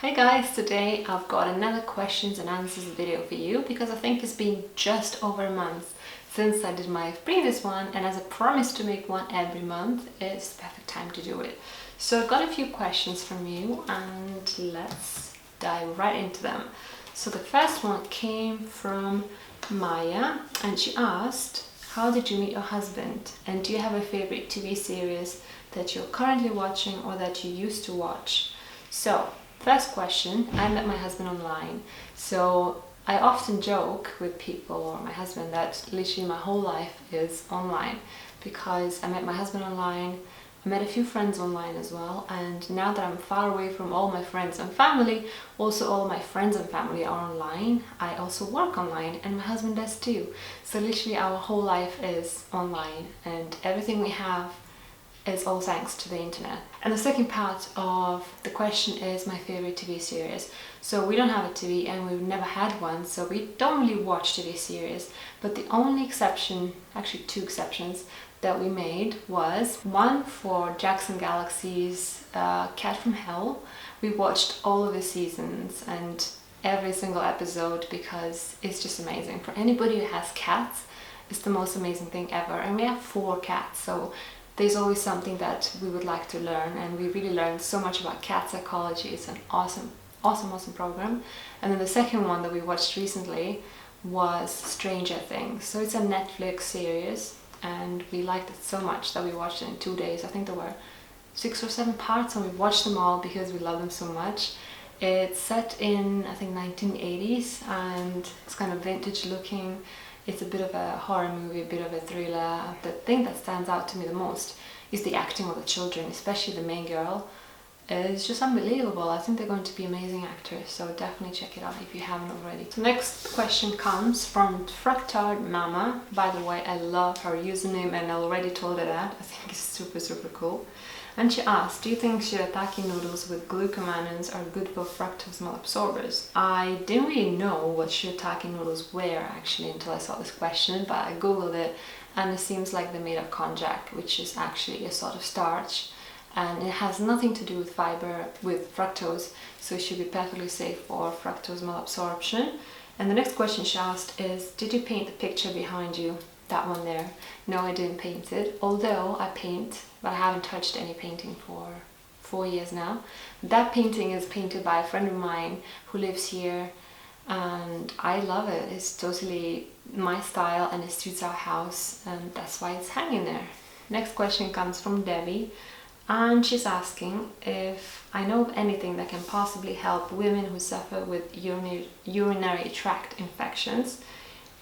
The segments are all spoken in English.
Hi guys, today I've got another questions and answers video for you because I think it's been just over a month since I did my previous one, and as I promised to make one every month, it's the perfect time to do it. So I've got a few questions from you and let's dive right into them. So the first one came from Maya and she asked, how did you meet your husband, and do you have a favorite TV series that you're currently watching or that you used to watch? So first question, I met my husband online. So I often joke with people or my husband that literally my whole life is online, because I met my husband online, I met a few friends online as well, and now that I'm far away from all my friends and family, also all my friends and family are online. I also work online and my husband does too. So literally our whole life is online and everything we have is all thanks to the internet. And the second part of the question is my favorite TV series. So we don't have a TV and we've never had one, so we don't really watch TV series. But the only exception, actually two exceptions, that we made was one for Jackson Galaxy's Cat from Hell. We watched all of the seasons and every single episode because it's just amazing. For anybody who has cats, it's the most amazing thing ever. And we have 4 cats, so there's always something that we would like to learn, and we really learned so much about cat psychology. It's an awesome program. And then the second one that we watched recently was Stranger Things. So it's a Netflix series and we liked it so much that we watched it in 2 days. I think there were 6 or 7 parts and we watched them all because we love them so much. It's set in, I think, 1980s and it's kind of vintage looking. It's a bit of a horror movie, a bit of a thriller. The thing that stands out to me the most is the acting of the children, especially the main girl. It's just unbelievable. I think they're going to be amazing actors, so definitely check it out if you haven't already. So next question comes from Fractard Mama. By the way, I love her username and I already told her that. I think it's super cool. And she asked, do you think shirataki noodles with glucomanons are good for fructose malabsorbers? I didn't really know what shirataki noodles were actually until I saw this question, but I googled it and it seems like they're made of konjac, which is actually a sort of starch, and it has nothing to do with fiber, with fructose, so it should be perfectly safe for fructose malabsorption. And the next question she asked is, did you paint the picture behind you? That one there. No, I didn't paint it, although I paint, but I haven't touched any painting for 4 years now. That painting is painted by a friend of mine who lives here and I love it. It's totally my style and it suits our house, and that's why it's hanging there. Next question comes from Debbie and she's asking if I know of anything that can possibly help women who suffer with urinary tract infections.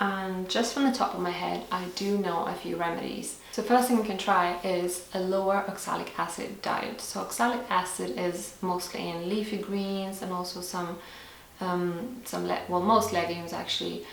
And just from the top of my head, I do know a few remedies. So first thing you can try is a lower oxalic acid diet. So oxalic acid is mostly in leafy greens and also most legumes actually,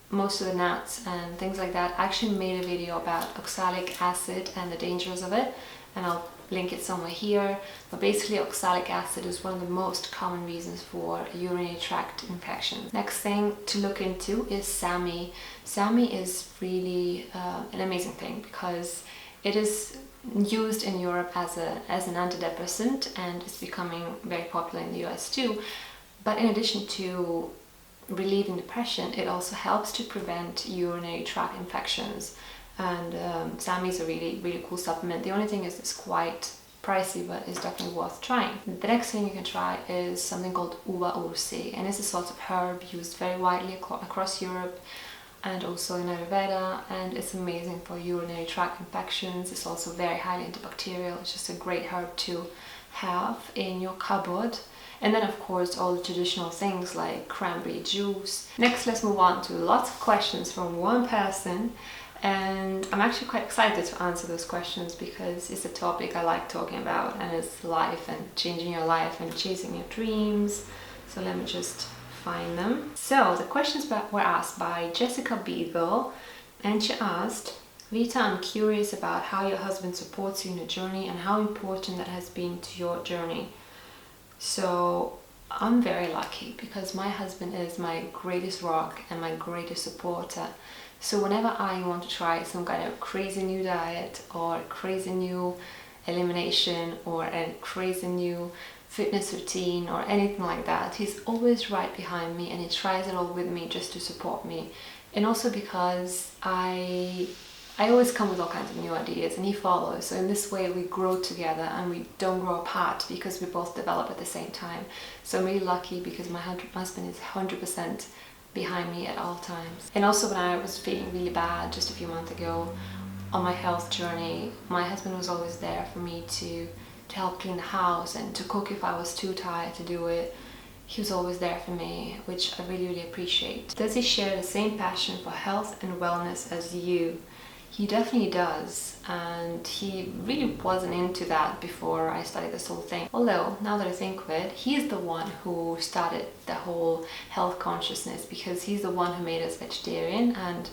most of the nuts and things like that. I actually made a video about oxalic acid and the dangers of it, and I'll link it somewhere here. But basically oxalic acid is one of the most common reasons for urinary tract infections. Next thing to look into is SAMe. SAMe is really an amazing thing because it is used in Europe as an antidepressant and it's becoming very popular in the US too. But in addition to relieving depression, it also helps to prevent urinary tract infections. And SAMe is a really cool supplement. The only thing is it's quite pricey, but it's definitely worth trying. The next thing you can try is something called uva ursi, and it's a sort of herb used very widely across Europe and also in Ayurveda, and it's amazing for urinary tract infections. It's also very highly antibacterial. It's just a great herb to have in your cupboard. And then of course all the traditional things like cranberry juice. Next, let's move on to lots of questions from one person. And I'm actually quite excited to answer those questions because it's a topic I like talking about, and it's life and changing your life and chasing your dreams. So let me just find them. So the questions were asked by Jessica Beagle, and she asked, Vita, I'm curious about how your husband supports you in your journey and how important that has been to your journey. So I'm very lucky because my husband is my greatest rock and my greatest supporter. So whenever I want to try some kind of crazy new diet or crazy new elimination or a crazy new fitness routine or anything like that. He's always right behind me and he tries it all with me just to support me. And also because I always come with all kinds of new ideas and he follows. So in this way we grow together and we don't grow apart because we both develop at the same time. So I'm really lucky because my husband is 100% behind me at all times. And also when I was feeling really bad just a few months ago on my health journey, my husband was always there for me to help clean the house and to cook if I was too tired to do it. He was always there for me, which I really, really appreciate. Does he share the same passion for health and wellness as you? He definitely does, and he really wasn't into that before I started this whole thing. Although, now that I think of it, he's the one who started the whole health consciousness because he's the one who made us vegetarian, and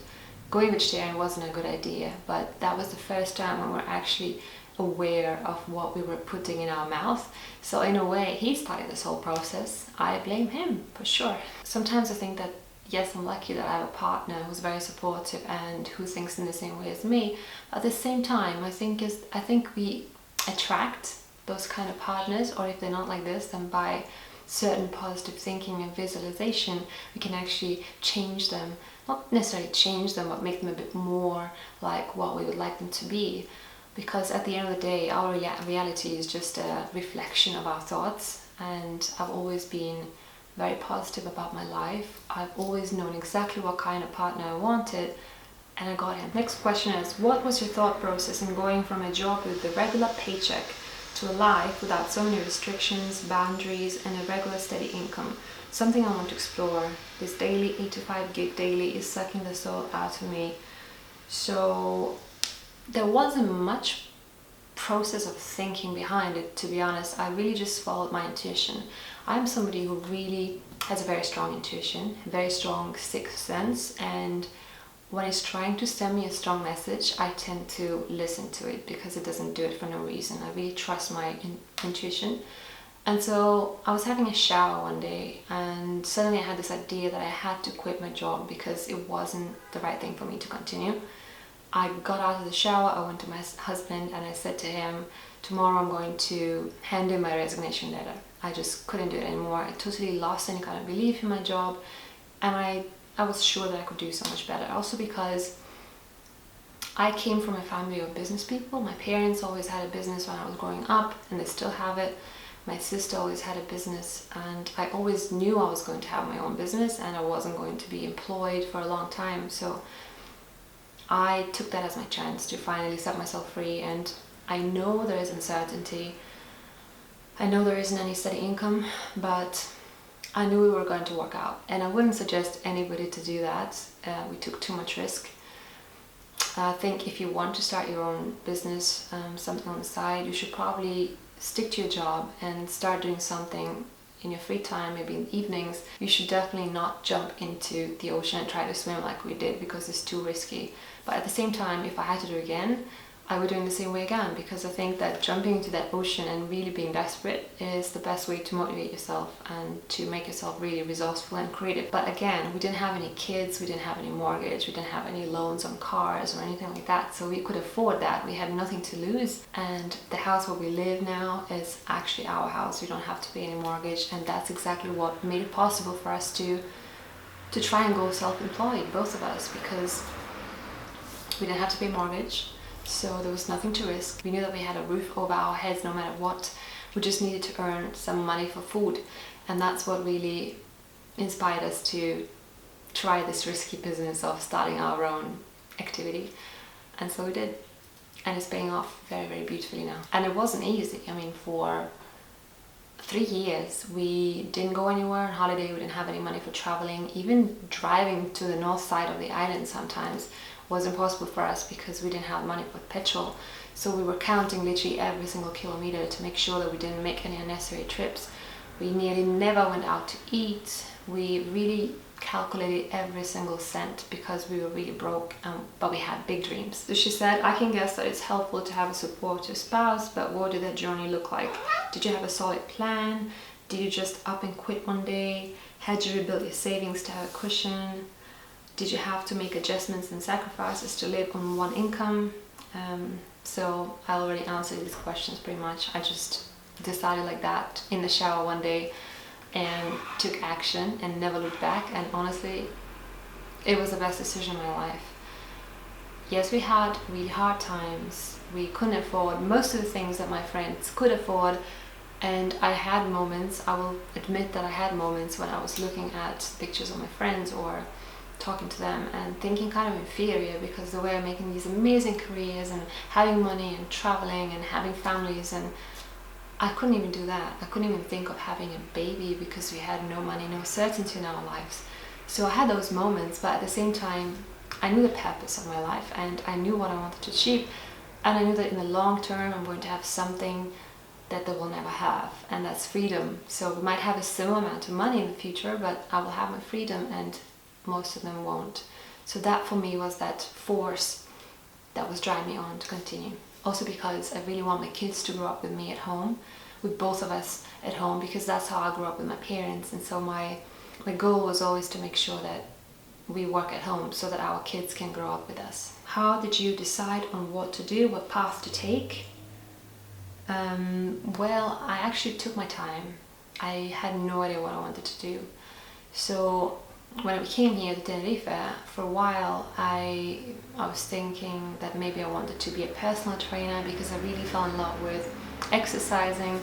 going vegetarian wasn't a good idea, but that was the first time when we were actually aware of what we were putting in our mouth. So in a way, he started this whole process. I blame him for sure. Sometimes I think that yes, I'm lucky that I have a partner who's very supportive and who thinks in the same way as me. But at the same time, I think we attract those kind of partners, or if they're not like this, then by certain positive thinking and visualization, we can actually change them. Not necessarily change them, but make them a bit more like what we would like them to be. Because at the end of the day, our reality is just a reflection of our thoughts, and I've always been very positive about my life. I've always known exactly what kind of partner I wanted, and I got him. Next question is, what was your thought process in going from a job with a regular paycheck to a life without so many restrictions, boundaries, and a regular steady income? Something I want to explore. This daily 8 to 5 gig daily is sucking the soul out of me. So there wasn't much process of thinking behind it, to be honest. I really just followed my intuition. I'm somebody who really has a very strong intuition, a very strong sixth sense, and when it's trying to send me a strong message, I tend to listen to it because it doesn't do it for no reason. I really trust my intuition. And so I was having a shower one day and suddenly I had this idea that I had to quit my job because it wasn't the right thing for me to continue. I got out of the shower, I went to my husband and I said to him, tomorrow I'm going to hand in my resignation letter. I just couldn't do it anymore. I totally lost any kind of belief in my job, and I was sure that I could do so much better. Also because I came from a family of business people. My parents always had a business when I was growing up and they still have it. My sister always had a business, and I always knew I was going to have my own business and I wasn't going to be employed for a long time. So I took that as my chance to finally set myself free, and I know there is uncertainty. I know there isn't any steady income, but I knew we were going to work out, and I wouldn't suggest anybody to do that. We took too much risk. I think if you want to start your own business, something on the side, you should probably stick to your job and start doing something in your free time, maybe in the evenings. You should definitely not jump into the ocean and try to swim like we did because it's too risky. But at the same time, if I had to do it again, I would do it in the same way again, because I think that jumping into that ocean and really being desperate is the best way to motivate yourself and to make yourself really resourceful and creative. But again, we didn't have any kids, we didn't have any mortgage, we didn't have any loans on cars or anything like that, so we could afford that. We had nothing to lose, and the house where we live now is actually our house. We don't have to pay any mortgage, and that's exactly what made it possible for us to try and go self-employed, both of us, because we didn't have to pay mortgage. So there was nothing to risk. We knew that we had a roof over our heads no matter what. We just needed to earn some money for food. And that's what really inspired us to try this risky business of starting our own activity. And so we did. And it's paying off very, very beautifully now. And it wasn't easy. I mean, for 3 years we didn't go anywhere on holiday, we didn't have any money for traveling. Even driving to the north side of the island sometimes was impossible for us because we didn't have money for petrol. So we were counting literally every single kilometer to make sure that we didn't make any unnecessary trips. We nearly never went out to eat. We really calculated every single cent because we were really broke, but we had big dreams. So she said, I can guess that it's helpful to have a supportive spouse, but what did that journey look like? Did you have a solid plan? Did you just up and quit one day? Had you rebuilt your savings to have a cushion? Did you have to make adjustments and sacrifices to live on one income? So I already answered these questions pretty much. I just decided like that in the shower one day and took action and never looked back. And honestly, it was the best decision in my life. Yes, we had really hard times. We couldn't afford most of the things that my friends could afford, and I had moments, I will admit that I had moments when I was looking at pictures of my friends or talking to them and thinking kind of inferior, because they were making these amazing careers and having money and traveling and having families, and I couldn't even do that. I couldn't even think of having a baby because we had no money, no certainty in our lives. So I had those moments, but at the same time, I knew the purpose of my life and I knew what I wanted to achieve, and I knew that in the long term I'm going to have something that they will never have, and that's freedom. So we might have a similar amount of money in the future, but I will have my freedom and most of them won't. So that for me was that force that was driving me on to continue. Also because I really want my kids to grow up with me at home, with both of us at home, because that's how I grew up with my parents. And so my goal was always to make sure that we work at home so that our kids can grow up with us. How did you decide on what to do, what path to take? Well, I actually took my time. I had no idea what I wanted to do. So when we came here to Tenerife, for a while I was thinking that maybe I wanted to be a personal trainer because I really fell in love with exercising,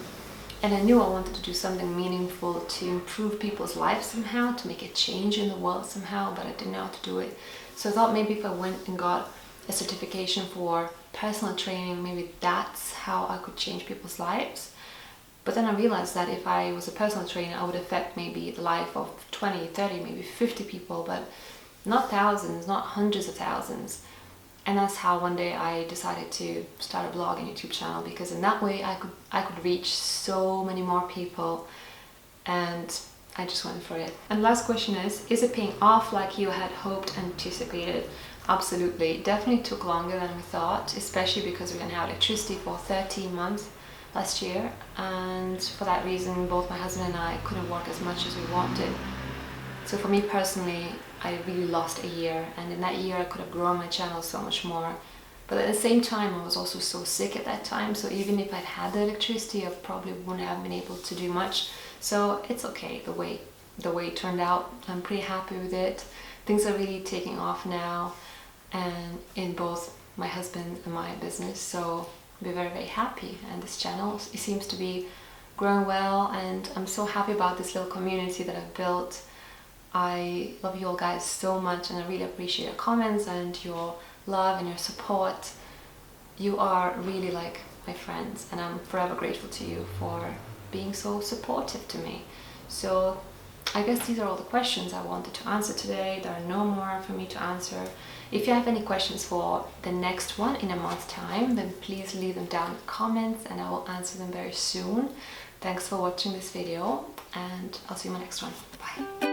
and I knew I wanted to do something meaningful to improve people's lives somehow, to make a change in the world somehow, but I didn't know how to do it. So I thought maybe if I went and got a certification for personal training, maybe that's how I could change people's lives. But then I realized that if I was a personal trainer, I would affect maybe the life of 20, 30, maybe 50 people, but not thousands, not hundreds of thousands. And that's how one day I decided to start a blog and YouTube channel, because in that way I could reach so many more people, and I just went for it. And last question is it paying off like you had hoped and anticipated? Absolutely. It definitely took longer than we thought, especially because we didn't have electricity for 13 months last year, and for that reason both my husband and I couldn't work as much as we wanted. So for me personally, I really lost a year, and in that year I could have grown my channel so much more. But at the same time I was also so sick at that time, so even if I'd had the electricity I probably wouldn't have been able to do much. So it's okay the way it turned out. I'm pretty happy with it. Things are really taking off now, and in both my husband and my business, so we're very, very happy. And this channel, it seems to be growing well, and I'm so happy about this little community that I've built. I love you all guys so much, and I really appreciate your comments and your love and your support. You are really like my friends, and I'm forever grateful to you for being so supportive to me. So I guess these are all the questions I wanted to answer today. There are no more for me to answer. If you have any questions for the next one in a month's time, then please leave them down in the comments and I will answer them very soon. Thanks for watching this video, and I'll see you in my next one. Bye.